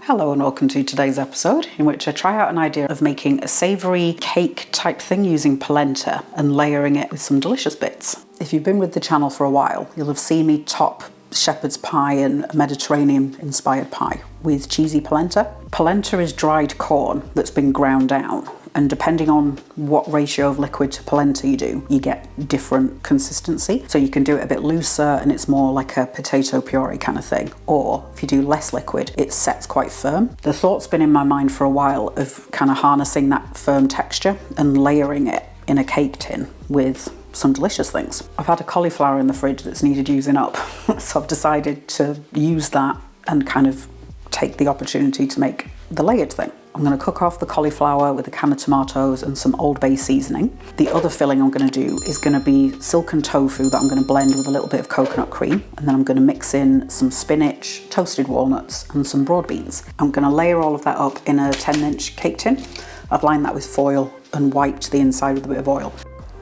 Hello and welcome to today's episode in which I try out an idea of making a savoury cake type thing using polenta and layering it with some delicious bits. If you've been with the channel for a while, you'll have seen me top shepherd's pie and a Mediterranean inspired pie with cheesy polenta. Polenta is dried corn that's been ground down, and depending on what ratio of liquid to polenta you do, you get different consistency. So you can do it a bit looser and it's more like a potato puree kind of thing. Or if you do less liquid, it sets quite firm. The thought's been in my mind for a while of kind of harnessing that firm texture and layering it in a cake tin with some delicious things. I've had a cauliflower in the fridge that's needed using up, so I've decided to use that and kind of take the opportunity to make the layered thing. I'm going to cook off the cauliflower with a can of tomatoes and some Old Bay seasoning. The other filling I'm going to do is going to be silken tofu that I'm going to blend with a little bit of coconut cream, and then I'm going to mix in some spinach, toasted walnuts and some broad beans. I'm going to layer all of that up in a 10-inch cake tin. I've lined that with foil and wiped the inside with a bit of oil.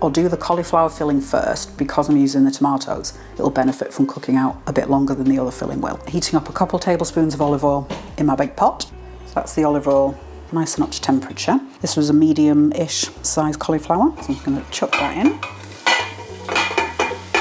I'll do the cauliflower filling first because I'm using the tomatoes. It'll benefit from cooking out a bit longer than the other filling will. Heating up a couple tablespoons of olive oil in my big pot. So that's the olive oil nice and up to temperature. This was a medium-ish size cauliflower, so I'm just going to chuck that in.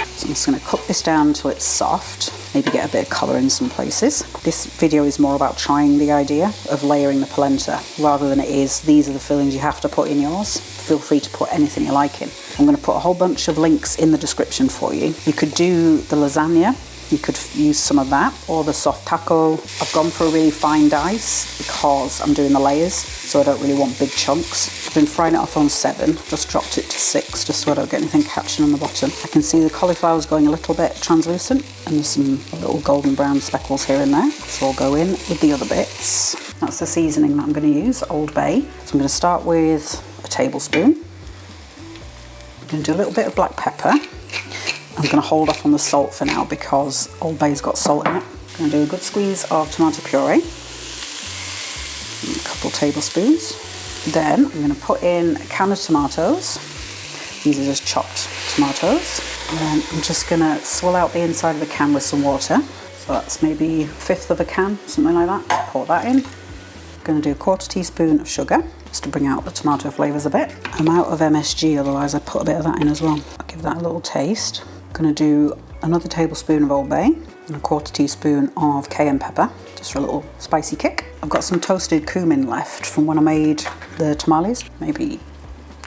So I'm just going to cook this down until it's soft, maybe get a bit of colour in some places. This video is more about trying the idea of layering the polenta rather than it is these are the fillings you have to put in yours. Feel free to put anything you like in. I'm going to put a whole bunch of links in the description for you. You could do the lasagna. You could use some of that, or the soft taco. I've gone for a really fine dice because I'm doing the layers, so I don't really want big chunks. I've been frying it off on 7, just dropped it to 6, just so I don't get anything catching on the bottom. I can see the cauliflower's going a little bit translucent, and there's some little golden brown speckles here and there. So I'll go in with the other bits. That's the seasoning that I'm going to use, Old Bay. So I'm going to start with a tablespoon. I'm going to do a little bit of black pepper. I'm going to hold off on the salt for now because Old Bay's got salt in it. I'm going to do a good squeeze of tomato puree, a couple tablespoons. Then I'm going to put in a can of tomatoes. These are just chopped tomatoes. And then I'm just going to swirl out the inside of the can with some water. So that's maybe 1/5 of a can, something like that. Pour that in. I'm going to do a 1/4 teaspoon of sugar just to bring out the tomato flavours a bit. I'm out of MSG, otherwise I'd put a bit of that in as well. I'll give that a little taste. I'm going to do another tablespoon of Old Bay and a 1/4 teaspoon of Cayenne Pepper, just for a little spicy kick. I've got some toasted cumin left from when I made the tamales, maybe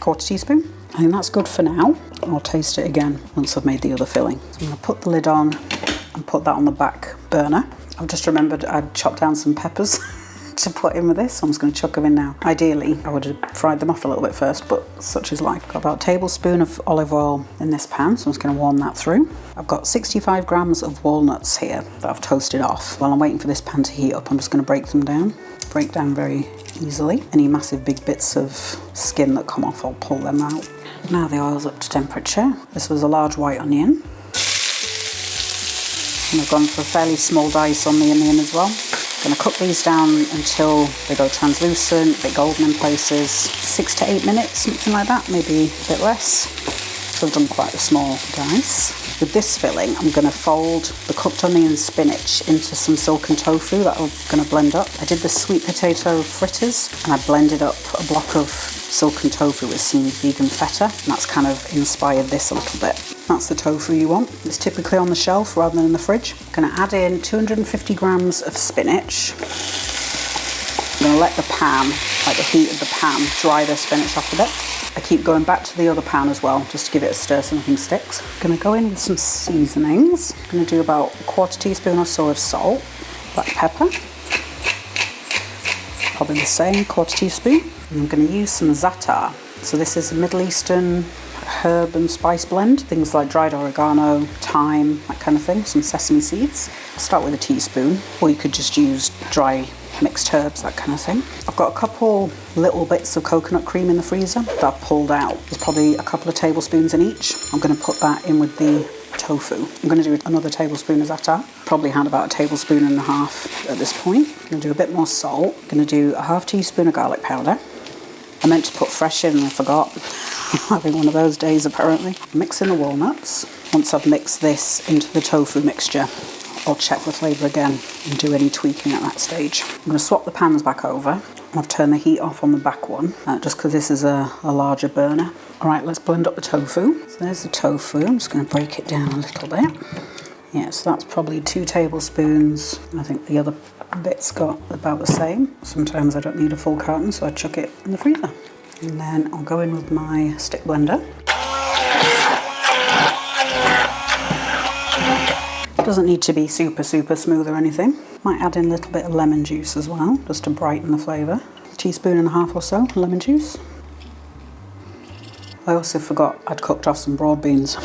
1/4 teaspoon. I think that's good for now. I'll taste it again once I've made the other filling. So I'm going to put the lid on and put that on the back burner. I've just remembered I'd chopped down some peppers to put in with this, so I'm just going to chuck them in now. Ideally, I would have fried them off a little bit first, but such is life. Got about a tablespoon of olive oil in this pan, so I'm just going to warm that through. I've got 65 grams of walnuts here that I've toasted off. While I'm waiting for this pan to heat up, I'm just going to break them down. Break down very easily. Any massive big bits of skin that come off, I'll pull them out. Now the oil's up to temperature. This was a large white onion. And I've gone for a fairly small dice on the onion as well. I'm going to cook these down until they go translucent, a bit golden in places. 6 to 8 minutes, something like that, maybe a bit less. So I've done quite a small dice. With this filling, I'm going to fold the cooked onion and spinach into some silken tofu that I'm going to blend up. I did the sweet potato fritters and I blended up a block of silken tofu with some vegan feta, and that's kind of inspired this a little bit. That's the tofu you want. It's typically on the shelf rather than in the fridge. I'm going to add in 250 grams of spinach. I'm going to let the pan, like the heat of the pan, dry the spinach off a bit. I keep going back to the other pan as well, just to give it a stir so nothing sticks. I'm going to go in with some seasonings. I'm going to do about a 1/4 teaspoon or so of salt, black pepper, probably the same, 1/4 teaspoon. And I'm going to use some za'atar. So this is a Middle Eastern herb and spice blend, things like dried oregano, thyme, that kind of thing, some sesame seeds. I'll start with a teaspoon, or you could just use dry mixed herbs, that kind of thing. I've got a couple little bits of coconut cream in the freezer that I've pulled out. There's probably a couple of tablespoons in each. I'm going to put that in with the tofu. I'm going to do another tablespoon of za'atar. Probably had about a tablespoon and a half at this point. I'm going to do a bit more salt. I'm going to do a 1/2 teaspoon of garlic powder. I meant to put fresh in and I forgot. I'm having one of those days apparently. Mix in the walnuts. Once I've mixed this into the tofu mixture, I'll check the flavour again and do any tweaking at that stage. I'm going to swap the pans back over. I've turned the heat off on the back one, just because this is a larger burner. All right, let's blend up the tofu. So there's the tofu. I'm just going to break it down a little bit. Yeah, so that's probably 2 tablespoons. I think the other bits got about the same. Sometimes I don't need a full carton, so I chuck it in the freezer. And then I'll go in with my stick blender. Doesn't need to be super smooth or anything. Might add in a little bit of lemon juice as well, just to brighten the flavour. 1.5 teaspoons or so lemon juice. I also forgot I'd cooked off some broad beans.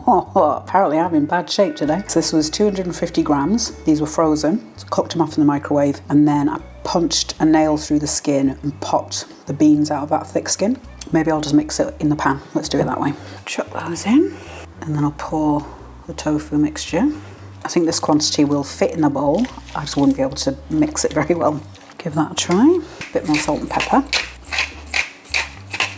Apparently I'm in bad shape today. So this was 250 grams. These were frozen. So cooked them off in the microwave, and then I punched a nail through the skin and popped the beans out of that thick skin. Maybe I'll just mix it in the pan. Let's do it that way. Chuck those in, and then I'll pour the tofu mixture. I think this quantity will fit in the bowl. I just wouldn't be able to mix it very well. Give that a try. A bit more salt and pepper.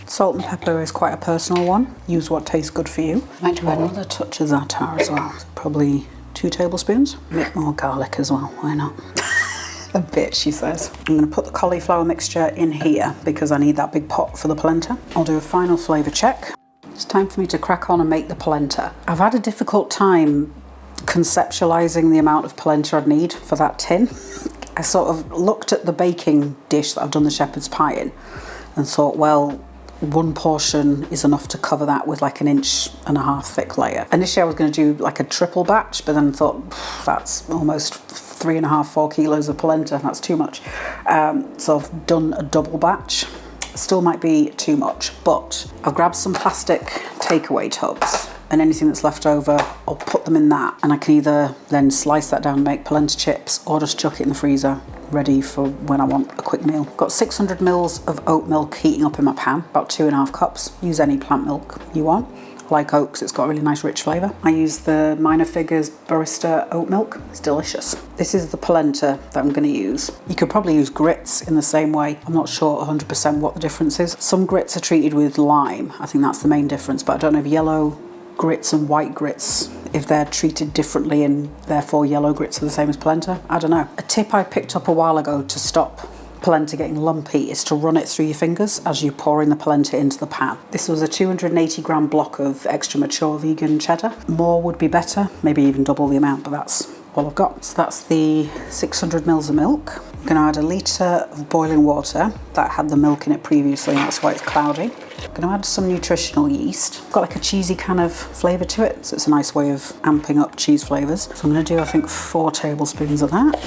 Salt and pepper is quite a personal one. Use what tastes good for you. I might do another touch of za'atar as well. Probably 2 tablespoons. A bit more garlic as well, why not? A bit, she says. I'm going to put the cauliflower mixture in here because I need that big pot for the polenta. I'll do a final flavour check. It's time for me to crack on and make the polenta. I've had a difficult time conceptualising the amount of polenta I'd need for that tin. I sort of looked at the baking dish that I've done the shepherd's pie in and thought, well, 1 portion is enough to cover that with like 1.5 inch thick layer. Initially I was going to do like a triple batch, but then thought that's almost 3.5-4 kilos of polenta. That's too much. So I've done a double batch. Still might be too much, but I've grabbed some plastic takeaway tubs, and anything that's left over, I'll put them in that, and I can either then slice that down and make polenta chips, or just chuck it in the freezer, ready for when I want a quick meal. Got 600 mils of oat milk heating up in my pan, about 2.5 cups. Use any plant milk you want. I like oat because it's got a really nice rich flavour. I use the Minor Figures Barista oat milk. It's delicious. This is the polenta that I'm going to use. You could probably use grits in the same way. I'm not sure 100% what the difference is. Some grits are treated with lime. I think that's the main difference, but I don't know if yellow grits and white grits, if they're treated differently and therefore yellow grits are the same as polenta. I don't know. A tip I picked up a while ago to stop polenta getting lumpy is to run it through your fingers as you pour in the polenta into the pan. This was a 280 gram block of extra mature vegan cheddar. More would be better, maybe even double the amount, but that's all I've got. So that's the 600 mils of milk. I'm going to add 1 litre of boiling water that had the milk in it previously, and that's why it's cloudy. I'm going to add some nutritional yeast. It's got like a cheesy kind of flavour to it, so it's a nice way of amping up cheese flavours. So I'm going to do, I think, 4 tablespoons of that.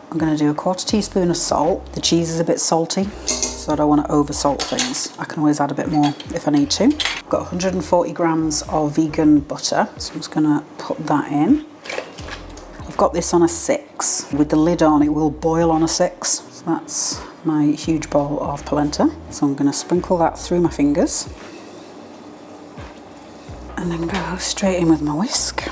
I'm going to do 1/4 teaspoon of salt. The cheese is a bit salty, so I don't want to over salt things. I can always add a bit more if I need to. I've got 140 grams of vegan butter, so I'm just going to put that in. I've got this on a 6. With the lid on, it will boil on a 6. So that's my huge bowl of polenta. So I'm going to sprinkle that through my fingers and then go straight in with my whisk.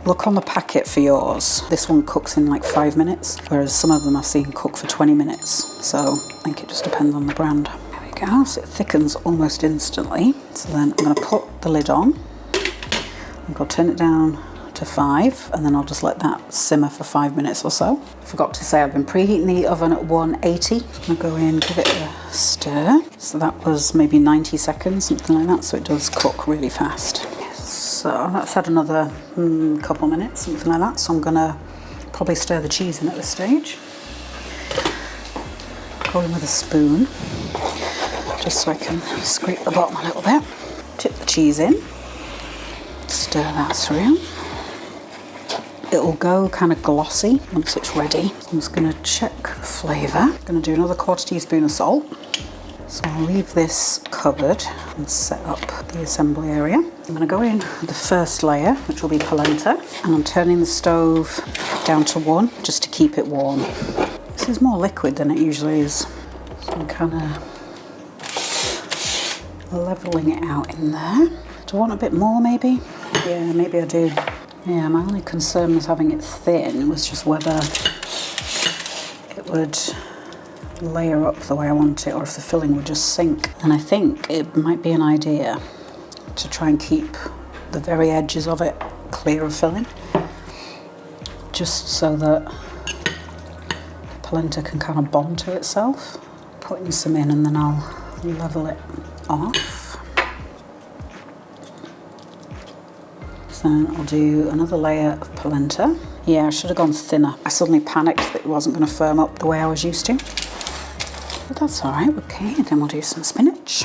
Look on the packet for yours. This one cooks in like 5 minutes, whereas some of them I've seen cook for 20 minutes. So I think it just depends on the brand. There we go, so it thickens almost instantly. So then I'm going to put the lid on. I'll turn it down to 5, and then I'll just let that simmer for 5 minutes or so. Forgot to say I've been preheating the oven at 180. I'm going to go in, give it a stir. So that was maybe 90 seconds, something like that, so it does cook really fast. So that's had another couple minutes, something like that. So I'm going to probably stir the cheese in at this stage. Go in with a spoon, just so I can scrape the bottom a little bit. Tip the cheese in, stir that through. It'll go kind of glossy once it's ready. So I'm just going to check the flavour. I'm going to do another 1/4 teaspoon of salt. So I'll leave this covered and set up the assembly area. I'm going to go in with the first layer, which will be polenta, and I'm turning the stove down to 1 just to keep it warm. This is more liquid than it usually is. So I'm kind of levelling it out in there. Do I want a bit more maybe? Yeah, maybe I do. Yeah, my only concern was having it thin was just whether it would layer up the way I want it, or if the filling would just sink. And I think it might be an idea to try and keep the very edges of it clearer filling, just so that the polenta can kind of bond to itself. Putting some in and then I'll level it off. So I'll do another layer of polenta. Yeah, I should have gone thinner. I suddenly panicked that it wasn't going to firm up the way I was used to. But that's all right. Okay, then we'll do some spinach.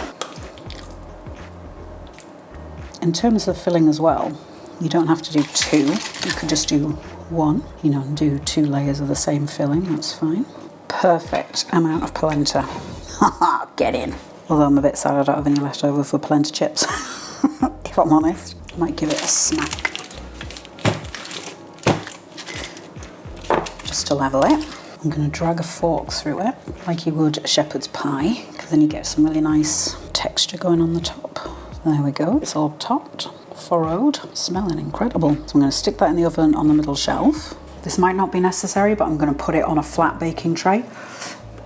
In terms of filling as well, you don't have to do two. You could just do one, you know, and do 2 layers of the same filling. That's fine. Perfect amount of polenta. Haha, get in. Although I'm a bit sad I don't have any left over for polenta chips. If I'm honest, I might give it a smack. Just to level it. I'm going to drag a fork through it like you would a shepherd's pie, because then you get some really nice texture going on the top. There we go, it's all topped, furrowed, smelling incredible. So I'm going to stick that in the oven on the middle shelf. This might not be necessary, but I'm going to put it on a flat baking tray,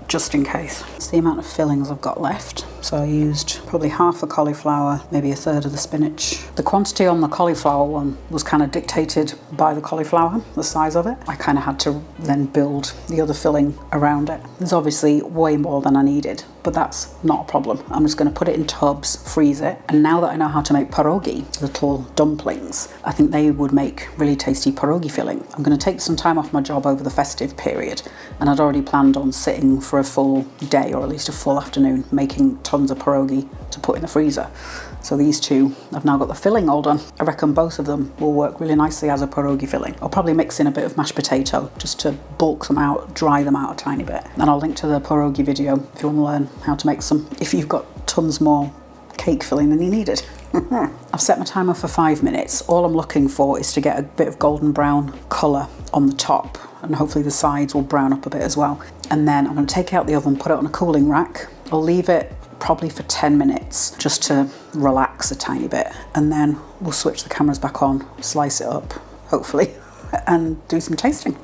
just in case. It's the amount of fillings I've got left. So I used probably half a cauliflower, maybe a third of the spinach. The quantity on the cauliflower one was kind of dictated by the cauliflower, the size of it. I kind of had to then build the other filling around it. There's obviously way more than I needed, but that's not a problem. I'm just going to put it in tubs, freeze it. And now that I know how to make pierogi, little dumplings, I think they would make really tasty pierogi filling. I'm going to take some time off my job over the festive period, and I'd already planned on sitting for a full day, or at least a full afternoon, making tons of pierogi to put in the freezer. So these two, I've now got the filling all done. I reckon both of them will work really nicely as a pierogi filling. I'll probably mix in a bit of mashed potato just to bulk them out, dry them out a tiny bit. And I'll link to the pierogi video if you want to learn how to make some, if you've got tons more cake filling than you needed. I've set my timer for 5 minutes. All I'm looking for is to get a bit of golden brown colour on the top, and hopefully the sides will brown up a bit as well. And then I'm going to take it out the oven, put it on a cooling rack. I'll leave it probably for 10 minutes just to relax a tiny bit, and then we'll switch the cameras back on, slice it up, hopefully, and do some tasting.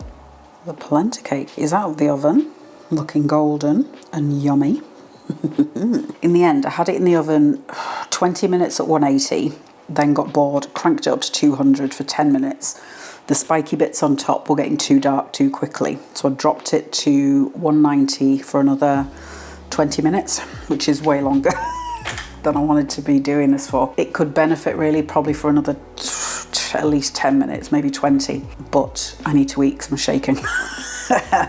The polenta cake is out of the oven, looking golden and yummy. In the end, I had it in the oven 20 minutes at 180, then got bored, cranked it up to 200 for 10 minutes. The spiky bits on top were getting too dark too quickly, so I dropped it to 190 for another 20 minutes, which is way longer than I wanted to be doing this for. It could benefit really probably for another at least 10 minutes, maybe 20, but I need to eat because I'm shaking.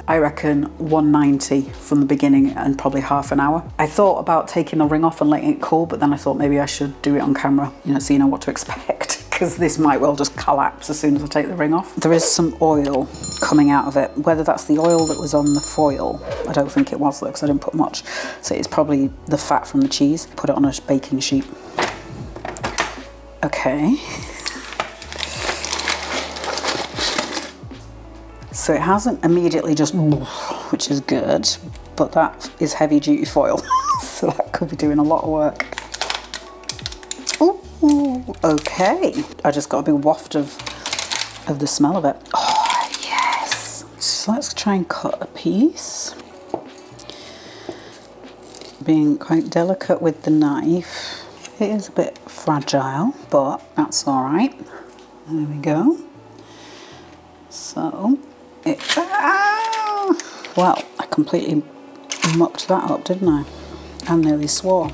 I reckon 190 from the beginning and probably half an hour. I thought about taking the ring off and letting it cool, but then I thought maybe I should do it on camera, you know, so you know what to expect, because this might well just collapse as soon as I take the ring off. There is some oil coming out of it. Whether that's the oil that was on the foil, I don't think it was though, because I didn't put much. So it's probably the fat from the cheese. Put it on a baking sheet. Okay. So it hasn't immediately just, which is good, but that is heavy duty foil. So that could be doing a lot of work. Ooh, okay. I just got a big waft of the smell of it. Oh, yes. So let's try and cut a piece. Being quite delicate with the knife. It is a bit fragile, but that's all right. There we go. So, well, I completely mucked that up, didn't I? I nearly swore.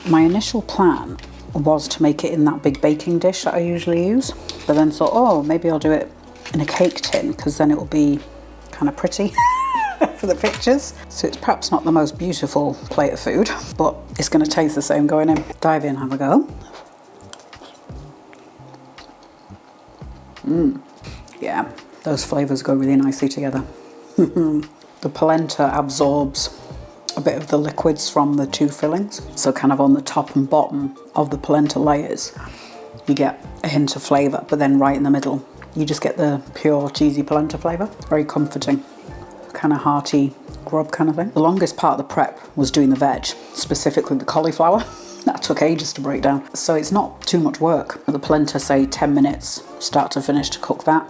My initial plan was to make it in that big baking dish that I usually use, but then thought, oh, maybe I'll do it in a cake tin, because then it will be kind of pretty for the pictures. So it's perhaps not the most beautiful plate of food, but it's going to taste the same going in. Dive in, have a go. Yeah, those flavours go really nicely together. The polenta absorbs a bit of the liquids from the two fillings. So kind of on the top and bottom of the polenta layers, you get a hint of flavour, but then right in the middle, you just get the pure cheesy polenta flavour. Very comforting, kind of hearty grub kind of thing. The longest part of the prep was doing the veg, specifically the cauliflower. That took ages to break down. So it's not too much work. The polenta, say 10 minutes, start to finish to cook that.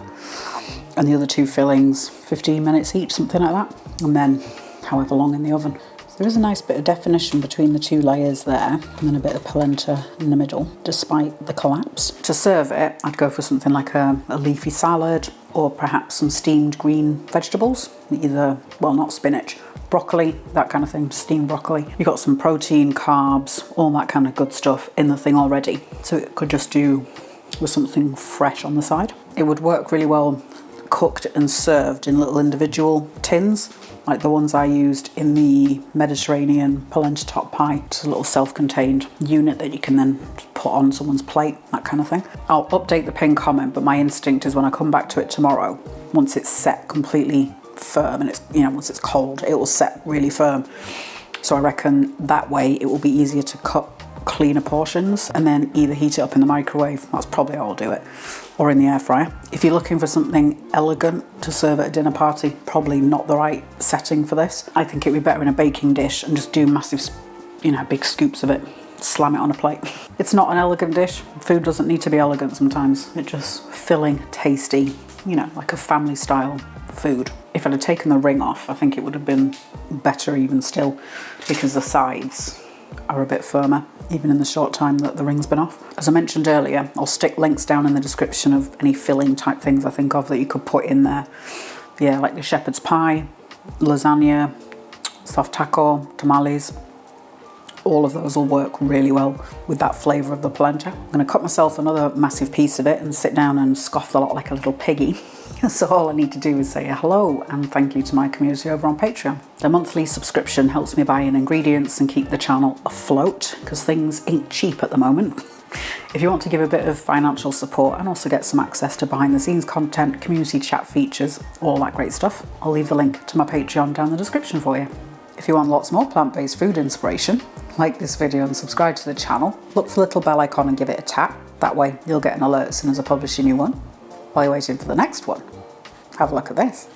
And the other two fillings, 15 minutes each, something like that. And then however long in the oven. There is a nice bit of definition between the two layers there, and then a bit of polenta in the middle, despite the collapse. To serve it, I'd go for something like a leafy salad, or perhaps some steamed green vegetables, either, well, not spinach, broccoli, that kind of thing, steamed broccoli. You've got some protein, carbs, all that kind of good stuff in the thing already. So it could just do with something fresh on the side. It would work really well cooked and served in little individual tins, like the ones I used in the Mediterranean polenta top pie. It's a little self-contained unit that you can then put on someone's plate, that kind of thing. I'll update the pinned comment, but my instinct is when I come back to it tomorrow, once it's set completely firm and it's, you know, once it's cold, it will set really firm. So I reckon that way it will be easier to cut cleaner portions and then either heat it up in the microwave, that's probably how I'll do it, or in the air fryer. If you're looking for something elegant to serve at a dinner party, probably not the right setting for this. I think it'd be better in a baking dish and just do massive, you know, big scoops of it, slam it on a plate. It's not an elegant dish. Food doesn't need to be elegant sometimes. It's just filling, tasty, you know, like a family style food. If I'd have taken the ring off, I think it would have been better even still, because the sides are a bit firmer, even in the short time that the ring's been off. As I mentioned earlier, I'll stick links down in the description of any filling type things I think of that you could put in there. Yeah, like the shepherd's pie, lasagna, soft taco, tamales. All of those will work really well with that flavour of the polenta. I'm going to cut myself another massive piece of it and sit down and scoff the lot like a little piggy. So all I need to do is say hello and thank you to my community over on Patreon. The monthly subscription helps me buy in ingredients and keep the channel afloat, because things ain't cheap at the moment. If you want to give a bit of financial support and also get some access to behind the scenes content, community chat features, all that great stuff, I'll leave the link to my Patreon down the description for you. If you want lots more plant-based food inspiration, like this video and subscribe to the channel. Look for the little bell icon and give it a tap. That way you'll get an alert as soon as I publish a new one. While you're waiting for the next one, have a look at this.